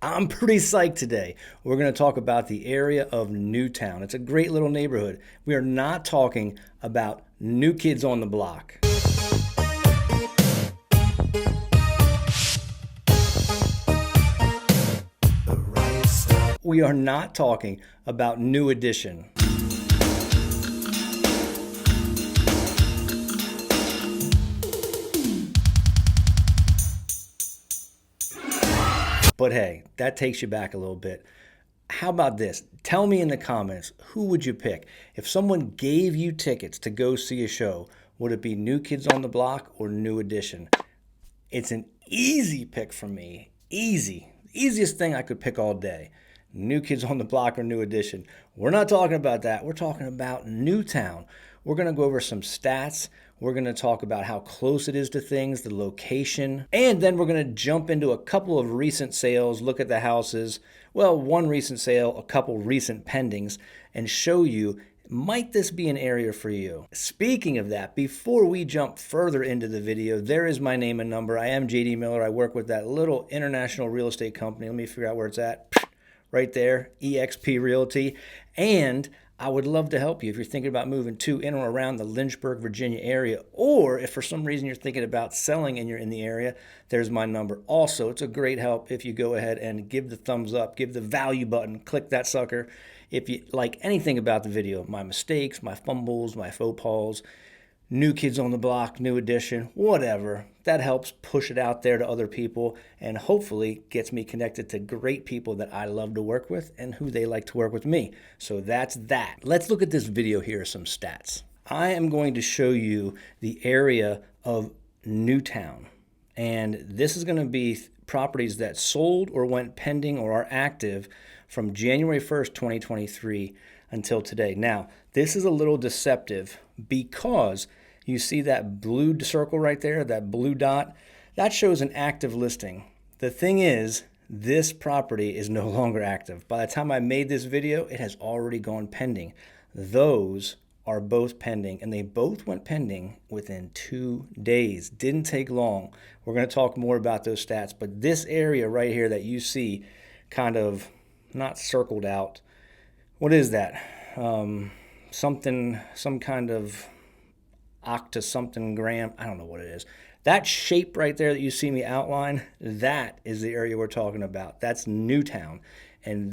I'm pretty psyched today. We're going to talk about the area of Newtown. It's a great little neighborhood. We are not talking about New Kids on the Block. We are not talking about New Edition. But hey, that takes you back a little bit. How about this? Tell me in the comments, who would you pick? If someone gave you tickets to go see a show, would it be New Kids on the Block or New Edition? It's an easy pick for me. Easy. Easiest thing I could pick all day. New Kids on the Block or New Edition. We're not talking about that. We're talking about Newtown. We're going to go over some stats. We're going to talk about how close it is to things, the location, and then we're going to jump into a couple of recent sales, look at the houses, well, one recent sale, a couple recent pendings, and show you, might this be an area for you? Speaking of that, before we jump further into the video, there is my name and number. I am JD Miller. I work with that little international real estate company. Let me figure out where it's at. Right there, eXp Realty. And I would love to help you if you're thinking about moving to, in or around the Lynchburg, Virginia area, or if for some reason you're thinking about selling and you're in the area, there's my number. Also, it's a great help if you go ahead and give the thumbs up, give the value button, click that sucker. If you like anything about the video, my mistakes, my fumbles, my faux pas, New Kids on the Block, New Edition, whatever, that helps push it out there to other people and hopefully gets me connected to great people that I love to work with and who they like to work with me. So that's that. Let's look at this video here, some stats. I am going to show you the area of Newtown, and this is going to be properties that sold or went pending or are active from January 1st, 2023 until today. Now, this is a little deceptive because you see that blue circle right there, that blue dot, that shows an active listing. The thing is, this property is no longer active. By the time I made this video, it has already gone pending. Those are both pending, and they both went pending within 2 days. Didn't take long. We're going to talk more about those stats, but this area right here that you see kind of not circled out, what is that? Some kind of octa something gram. I don't know what it is. That shape right there that you see me outline, that is the area we're talking about. That's Newtown. And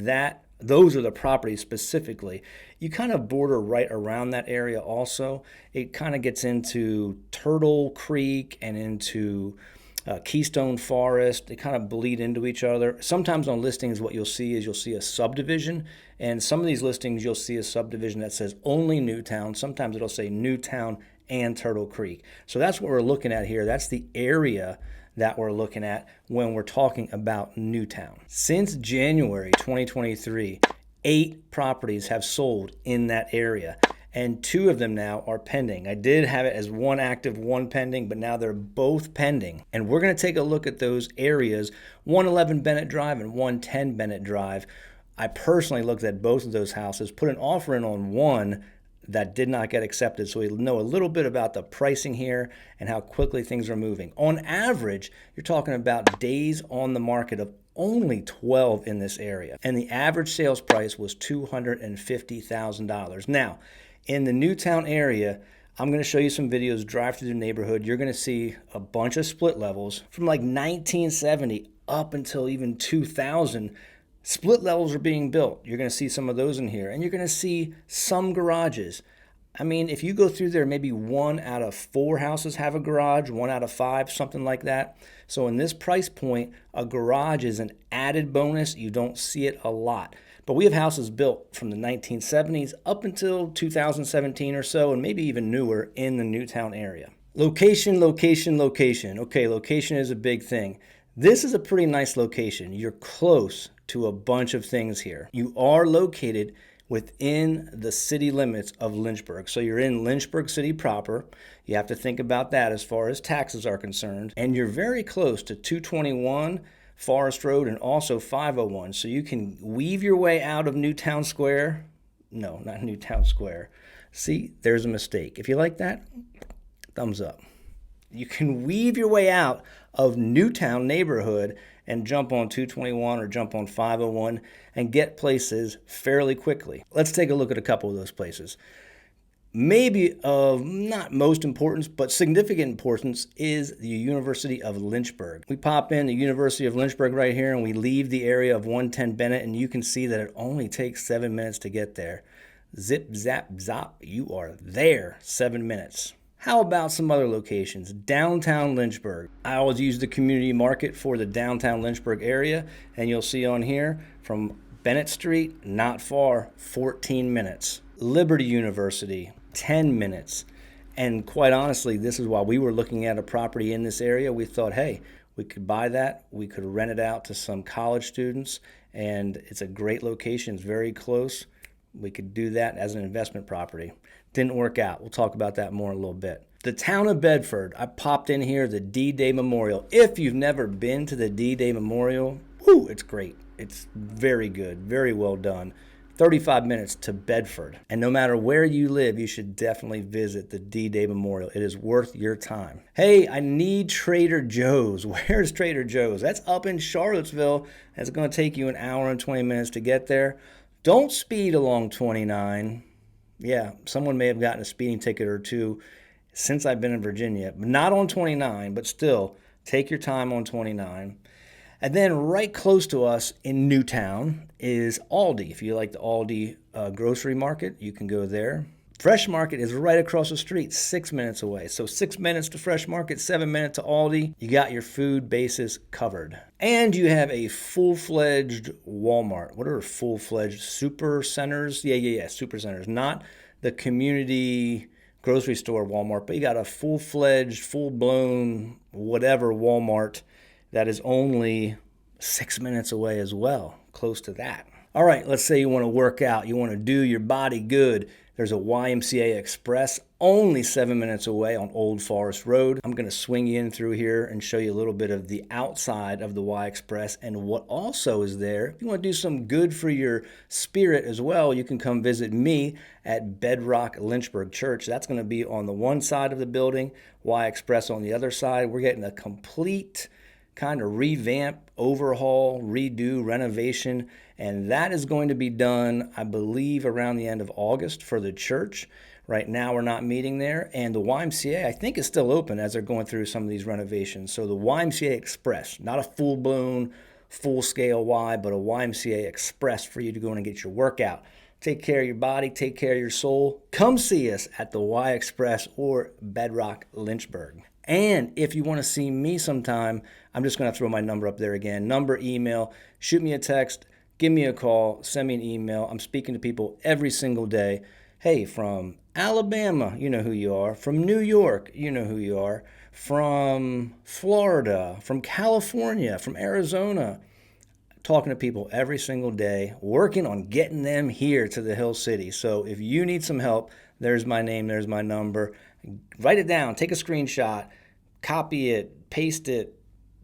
those are the properties specifically. You kind of border right around that area also. It kind of gets into Turtle Creek and into Keystone Forest. They kind of bleed into each other. Sometimes on listings what you'll see is you'll see a subdivision, and some of these listings you'll see a subdivision that says only Newtown. Sometimes it'll say Newtown and Turtle Creek. So that's what we're looking at here. That's the area that we're looking at when we're talking about Newtown. Since January 2023, 8 properties have sold in that area, and 2 of them now are pending. I did have it as one active, one pending, but now they're both pending. And we're going to take a look at those areas, 111 Bennett Drive and 110 Bennett Drive. I personally looked at both of those houses, put an offer in on one that did not get accepted, so we know a little bit about the pricing here and how quickly things are moving. On average, you're talking about days on the market of only 12 in this area, and the average sales price was $250,000. Now, in the Newtown area, I'm going to show you some videos, drive through the neighborhood. You're going to see a bunch of split levels from like 1970 up until even 2000. Split levels are being built. You're going to see some of those in here, and you're going to see some garages. I mean, if you go through there, maybe 1 out of 4 houses have a garage, 1 out of 5, something like that. So in this price point, a garage is an added bonus. You don't see it a lot. But we have houses built from the 1970s up until 2017 or so, and maybe even newer in the Newtown area. Location, location, location. Okay, location is a big thing. This is a pretty nice location. You're close to a bunch of things here. You are located within the city limits of Lynchburg. So you're in Lynchburg City proper. You have to think about that as far as taxes are concerned. And you're very close to 221 Forest Road and also 501. So you can weave your way out of Newtown Square. No, not Newtown Square. See, there's a mistake. If you like that, thumbs up. You can weave your way out of Newtown neighborhood and jump on 221 or jump on 501 and get places fairly quickly. Let's take a look at a couple of those places. Maybe of not most importance, but significant importance is the University of Lynchburg. We pop in the University of Lynchburg right here and we leave the area of 110 Bennett, and you can see that it only takes 7 minutes to get there. Zip, zap, zop, you are there, 7 minutes. How about some other locations? Downtown Lynchburg. I always use the community market for the downtown Lynchburg area, and you'll see on here from Bennett Street, not far, 14 minutes. Liberty University, 10 minutes. And quite honestly, this is why we were looking at a property in this area. We thought, hey, we could buy that. We could rent it out to some college students, and it's a great location. It's very close. We could do that as an investment property. Didn't work out. We'll talk about that more in a little bit. The town of Bedford. I popped in here, the D-Day Memorial. If you've never been to the D-Day Memorial, it's great. It's very good, very well done. 35 minutes to Bedford. And no matter where you live, you should definitely visit the D-Day Memorial. It is worth your time. Hey, I need Trader Joe's. Where's Trader Joe's? That's up in Charlottesville. It's going to take you an hour and 20 minutes to get there. Don't speed along 29. Yeah, someone may have gotten a speeding ticket or two since I've been in Virginia. Not on 29, but still, take your time on 29. And then right close to us in Newtown is Aldi. If you like the Aldi grocery market, you can go there. Fresh Market is right across the street, 6 minutes away. So 6 minutes to Fresh Market, 7 minutes to Aldi. You got your food bases covered. And you have a full-fledged Walmart. What are full-fledged super centers? Yeah, super centers. Not the community grocery store Walmart, but you got a full-fledged, full-blown, whatever Walmart that is only 6 minutes away as well, close to that. All right, let's say you want to work out, you want to do your body good. There's a YMCA Express only 7 minutes away on Old Forest Road. I'm going to swing you in through here and show you a little bit of the outside of the Y Express and what also is there. If you want to do some good for your spirit as well, you can come visit me at Bedrock Lynchburg Church. That's going to be on the one side of the building, Y Express on the other side. We're getting a complete kind of revamp, overhaul, redo, renovation, and that is going to be done, I believe, around the end of August for the church. Right now we're not meeting there, and the YMCA I think is still open as they're going through some of these renovations. So the YMCA Express, not a full-blown, full-scale Y, but a YMCA Express for you to go in and get your workout. Take care of your body, take care of your soul. Come see us at the Y Express or Bedrock Lynchburg. And if you want to see me sometime, I'm just going to throw my number up there again. Number, email, shoot me a text, give me a call, send me an email. I'm speaking to people every single day. Hey, from Alabama, you know who you are. From New York, you know who you are. From Florida, from California, from Arizona. Talking to people every single day, working on getting them here to the Hill City. So if you need some help, there's my name, there's my number. Write it down, take a screenshot, copy it, paste it,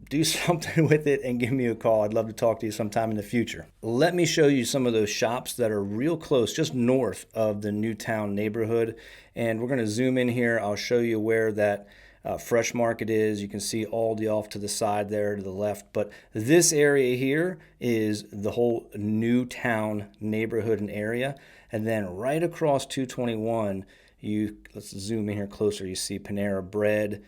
do something with it, and give me a call. I'd love to talk to you sometime in the future. Let me show you some of those shops that are real close, just north of the Newtown neighborhood. And we're going to zoom in here. I'll show you where that Fresh Market is. You can see Aldi off to the side there to the left. But this area here is the whole Newtown neighborhood and area. And then right across 221, let's zoom in here closer. You see Panera Bread.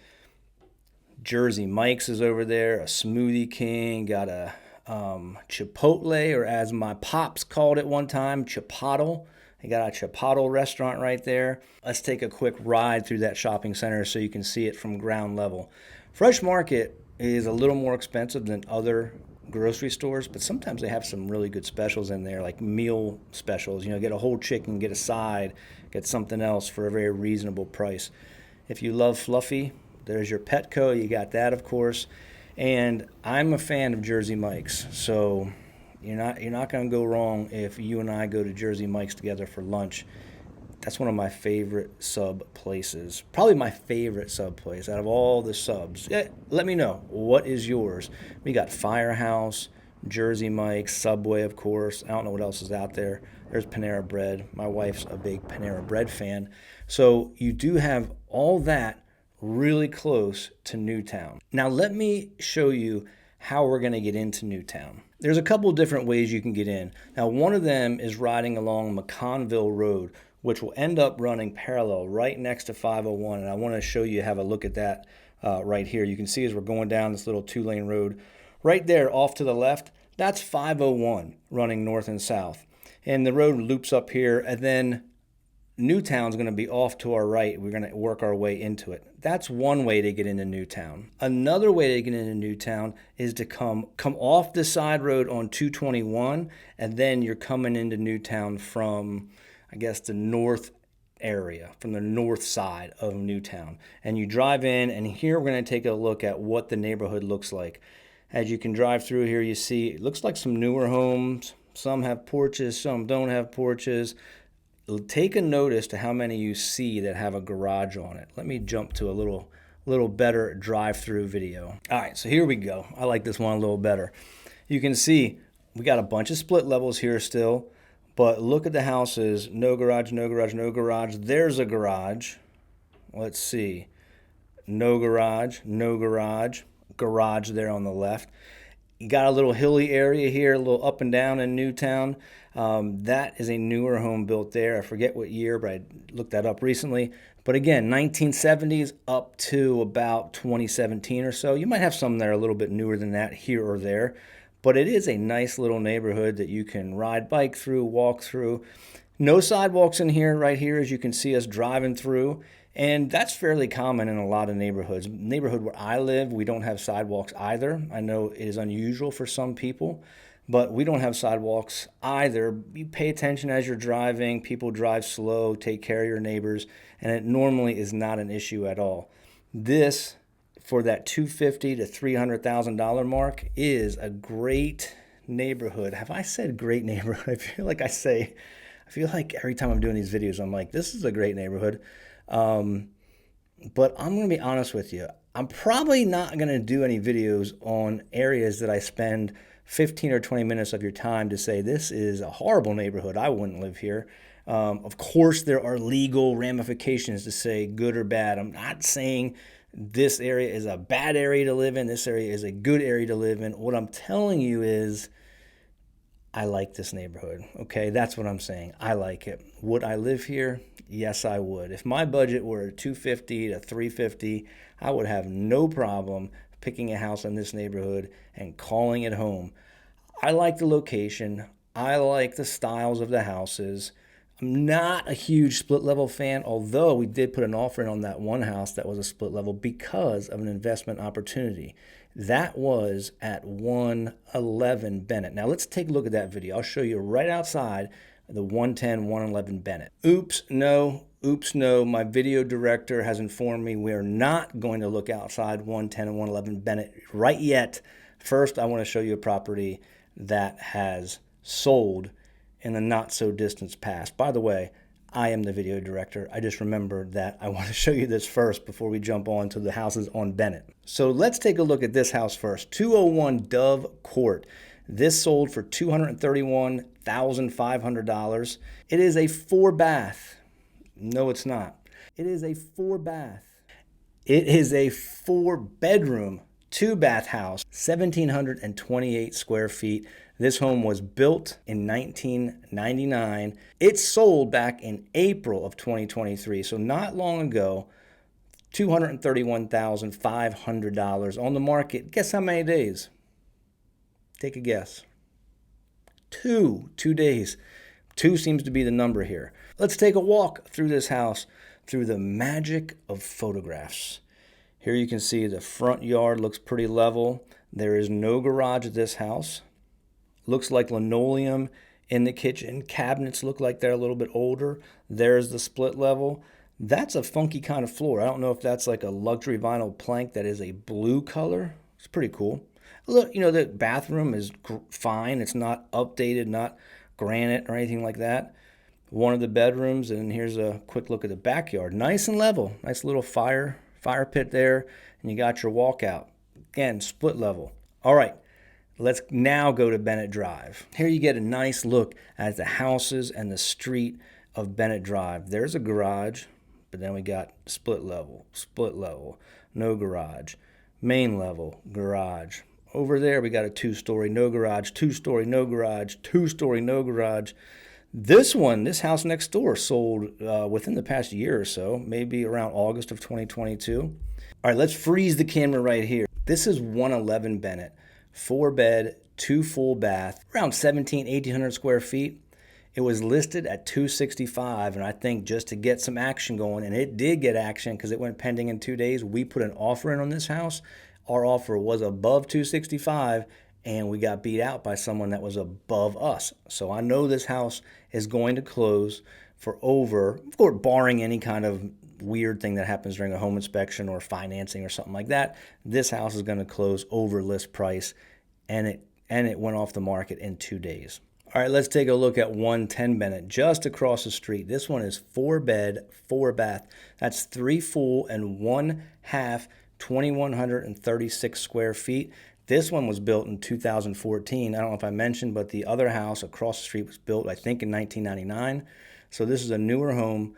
Jersey Mike's is over there, a Smoothie King, got a Chipotle, or as my pops called it one time, Chipotle. They got a Chipotle restaurant right there. Let's take a quick ride through that shopping center so you can see it from ground level. Fresh Market is a little more expensive than other grocery stores, but sometimes they have some really good specials in there, like meal specials. You know, get a whole chicken, get a side, get something else for a very reasonable price. If you love Fluffy, there's your Petco. You got that, of course. And I'm a fan of Jersey Mike's, so you're not going to go wrong if you and I go to Jersey Mike's together for lunch. That's one of my favorite sub places. Probably my favorite sub place out of all the subs. Yeah, let me know. What is yours? We got Firehouse, Jersey Mike's, Subway, of course. I don't know what else is out there. There's Panera Bread. My wife's a big Panera Bread fan. So you do have all that really close to Newtown. Now let me show you how we're going to get into Newtown. There's a couple different ways you can get in. Now, one of them is riding along McConville Road, which will end up running parallel right next to 501. And I want to show you, have a look at that right here. You can see as we're going down this little 2-lane road, right there off to the left, that's 501 running north and south. And the road loops up here, and then Newtown's going to be off to our right. We're going to work our way into it. That's one way to get into Newtown. Another way to get into Newtown is to come off the side road on 221, and then you're coming into Newtown from, I guess, the north area, from the north side of Newtown. And you drive in, and here we're going to take a look at what the neighborhood looks like. As you can drive through here, you see it looks like some newer homes. Some have porches, some don't have porches. Take a notice to how many you see that have a garage on it. Let me jump to a little better drive-through video. All right, so here we go. I like this one a little better. You can see we got a bunch of split levels here still, but look at the houses. No garage, no garage, no garage. There's a garage. Let's see. No garage, no garage. Garage there on the left. You got a little hilly area here, a little up and down in Newtown. That is a newer home built there. I forget what year, but I looked that up recently. But again, 1970s up to about 2017 or so. You might have some that are a little bit newer than that here or there. But it is a nice little neighborhood that you can ride bike through, walk through. No sidewalks in here, right here, as you can see us driving through. And that's fairly common in a lot of neighborhoods. Neighborhood where I live, we don't have sidewalks either. I know it is unusual for some people, but we don't have sidewalks either. You pay attention as you're driving. People drive slow, take care of your neighbors, and it normally is not an issue at all. This, for that $250,000 to $300,000 mark, is a great neighborhood. Have I said great neighborhood? I feel like every time I'm doing these videos, I'm like, this is a great neighborhood. But I'm going to be honest with you. I'm probably not going to do any videos on areas that I spend 15 or 20 minutes of your time to say this is a horrible neighborhood. I wouldn't live here. Of course, there are legal ramifications to say good or bad. I'm not saying this area is a bad area to live in. This area is a good area to live in. What I'm telling you is I like this neighborhood. Okay, that's what I'm saying. I like it. Would I live here? Yes, I would. If my budget were $250,000 to $350,000, I would have no problem picking a house in this neighborhood and calling it home. I like the location. I like the styles of the houses. I'm not a huge split level fan, although we did put an offer in on that one house that was a split level because of an investment opportunity. That was at 111 Bennett. Now let's take a look at that video. I'll show you right outside the 110, 111 Bennett. Oops, no. My video director has informed me we are not going to look outside 110 and 111 Bennett right yet. First, I want to show you a property that has sold in the not so distant past. By the way, I am the video director. I just remembered that I want to show you this first before we jump on to the houses on Bennett. So let's take a look at this house first. 201 Dove Court. This sold for $231,500. It is a 4-bath. No, it's not. It is a 4-bath. It is a 4-bedroom, 2-bath house, 1,728 square feet. This home was built in 1999. It sold back in April of 2023, so not long ago. $231,500 on the market. Guess how many days? Take a guess. 2 days. 2 seems to be the number here. Let's take a walk through this house through the magic of photographs. Here you can see the front yard looks pretty level. There is no garage at this house. Looks like linoleum in the kitchen. Cabinets look like they're a little bit older. There's the split level. That's a funky kind of floor. I don't know if that's like a luxury vinyl plank that is a blue color. It's pretty cool. Look, the bathroom is fine. It's not updated, not granite or anything like that. One of the bedrooms, and here's a quick look at the backyard. Nice and level. Nice little fire pit there, and you got your walkout. Again, split level. All right, let's now go to Bennett Drive. Here you get a nice look at the houses and the street of Bennett Drive. There's a garage, but then we got split level, no garage, main level, garage. Over there, we got a 2-story, no garage, 2-story, no garage, 2-story, no garage. This house next door sold within the past year or so, maybe around August of 2022. All right, let's freeze the camera right here. This is 111 Bennett, 4-bed, 2 full bath, around 1,800 square feet. It was listed at $265, and I think just to get some action going, and it did get action because it went pending in 2 days, we put an offer in on this house. Our offer was above $265, and we got beat out by someone that was above us. So I know this house is going to close for over, of course, barring any kind of weird thing that happens during a home inspection or financing or something like that. This house is going to close over list price, and it went off the market in 2 days. All right, let's take a look at 110 Bennett, just across the street. This one is 4-bed, 4-bath. That's 3 full and 1 half, 2,136 square feet. This one was built in 2014. I don't know if I mentioned, but the other house across the street was built, I think, in 1999. So this is a newer home.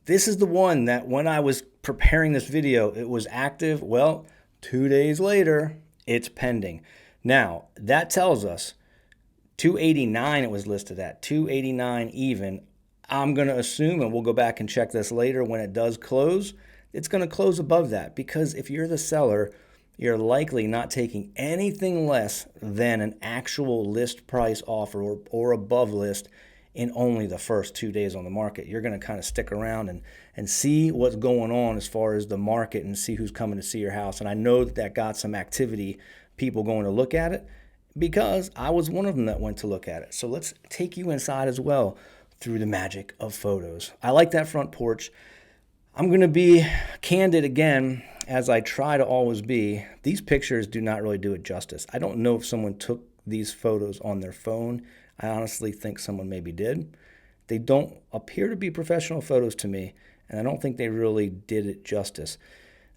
This is the one that when I was preparing this video, it was active. Well, 2 days later, it's pending. Now, that tells us $289 it was listed at, $289 even. I'm going to assume, and we'll go back and check this later when it does close, it's going to close above that, because if you're the seller, you're likely not taking anything less than an actual list price offer or above list in only the first 2 days on the market. You're going to kind of stick around and see what's going on as far as the market and see who's coming to see your house. And I know that got some activity, people going to look at it, because I was one of them that went to look at it. So let's take you inside as well through the magic of photos. I like that front porch. I'm going to be candid again, as I try to always be. These pictures do not really do it justice. I don't know if someone took these photos on their phone. I honestly think someone maybe did. They don't appear to be professional photos to me, and I don't think they really did it justice.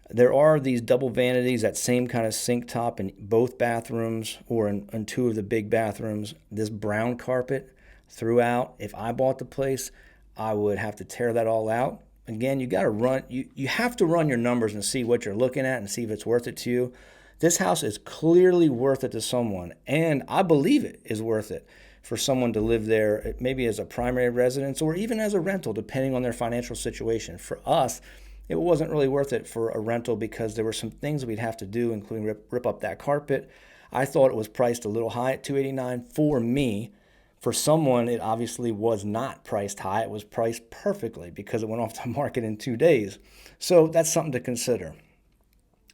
There are these double vanities, that same kind of sink top in both bathrooms, or in 2 of the big bathrooms. This brown carpet throughout. If I bought the place, I would have to tear that all out. Again, you have to run your numbers and see what you're looking at and see if it's worth it to you. This house is clearly worth it to someone, and I believe it is worth it for someone to live there, maybe as a primary residence or even as a rental, depending on their financial situation. For us, it wasn't really worth it for a rental because there were some things we'd have to do, including rip up that carpet. I thought it was priced a little high at $289 for me. For someone, it obviously was not priced high. It was priced perfectly because it went off the market in 2 days. So that's something to consider.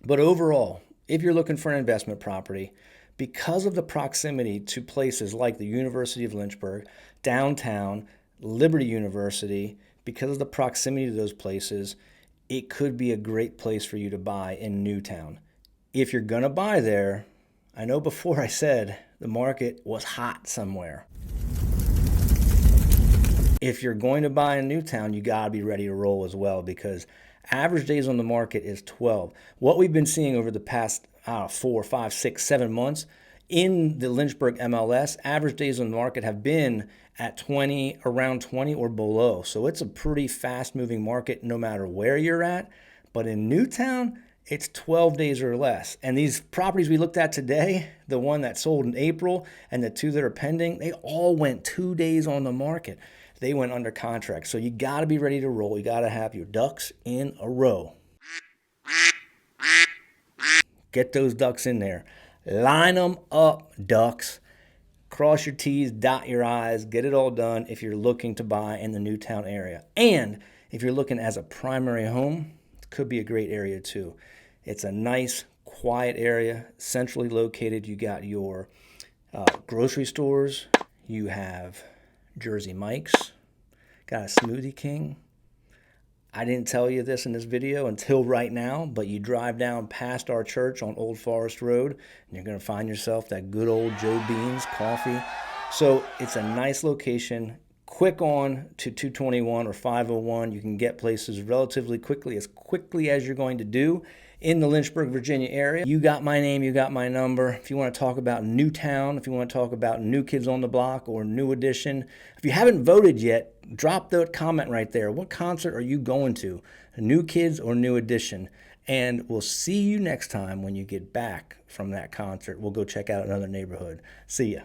But overall, if you're looking for an investment property, because of the proximity to places like the University of Lynchburg, downtown, Liberty University, because of the proximity to those places, it could be a great place for you to buy in Newtown. If you're going to buy there, I know before I said the market was hot somewhere. If you're going to buy in Newtown, you got to be ready to roll as well, because average days on the market is 12. What we've been seeing over the past 4, 5, 6, 7 months in the Lynchburg MLS, average days on the market have been at 20, around 20 or below. So it's a pretty fast moving market no matter where you're at. But in Newtown, it's 12 days or less. And these properties we looked at today, the one that sold in April and the 2 that are pending, they all went 2 days on the market. They went under contract. So you got to be ready to roll. You got to have your ducks in a row. Get those ducks in there. Line them up, ducks. Cross your T's, dot your I's, get it all done if you're looking to buy in the Newtown area. And if you're looking as a primary home, it could be a great area too. It's a nice, quiet area, centrally located. You got your grocery stores. You have Jersey Mike's. Got a Smoothie King. I didn't tell you this in this video until right now, but you drive down past our church on Old Forest Road, and you're going to find yourself that good old Joe Bean's coffee. So it's a nice location, quick on to 221 or 501. You can get places relatively quickly as you're going to do in the Lynchburg, Virginia area. You got my name, you got my number. If you want to talk about Newtown, if you want to talk about New Kids on the Block or New Edition, if you haven't voted yet, drop the comment right there. What concert are you going to? New Kids or New Edition? And we'll see you next time when you get back from that concert. We'll go check out another neighborhood. See ya.